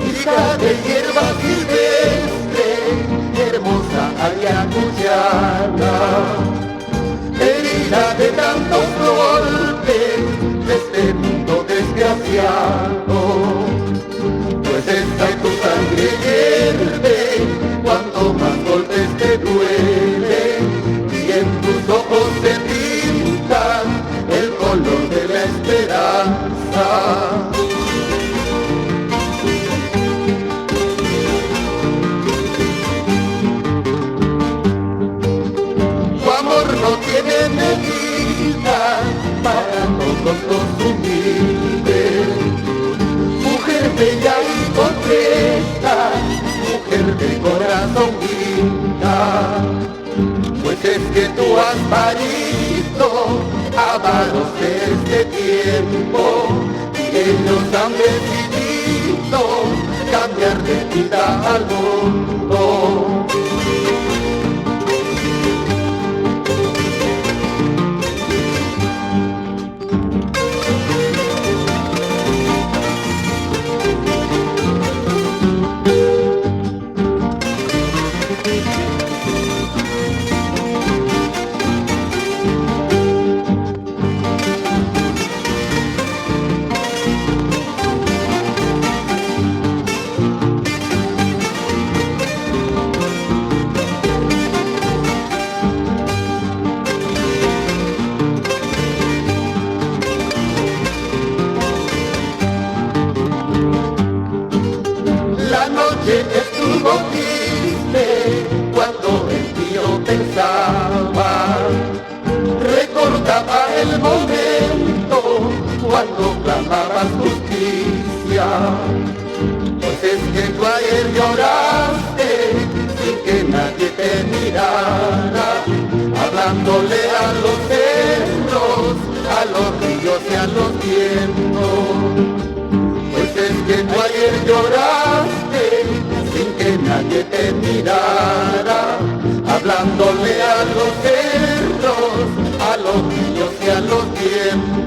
Hija de hierba silvestre, hermosa ayacuchana, herida de tantos golpes de este mundo desgraciado, pues esta tu sangre hierve cuanto más golpes te duelen, y en tus ojos se pinta el color de la esperanza. No tiene medida para todos los humildes, mujer bella y concreta, mujer de corazón linda, pues es que tú has parido avaros de este tiempo y ellos han decidido cambiar de vida al mundo. Estuvo triste cuando en ti yo pensaba, recordaba el momento cuando clamabas justicia, pues es que tú ayer lloraste sin que nadie te mirara, hablándole a los cerros, a los ríos y a los vientos. Pues es que tú ayer lloraste sin que nadie te mirara, hablándole a los cerros, a los ríos y a los vientos.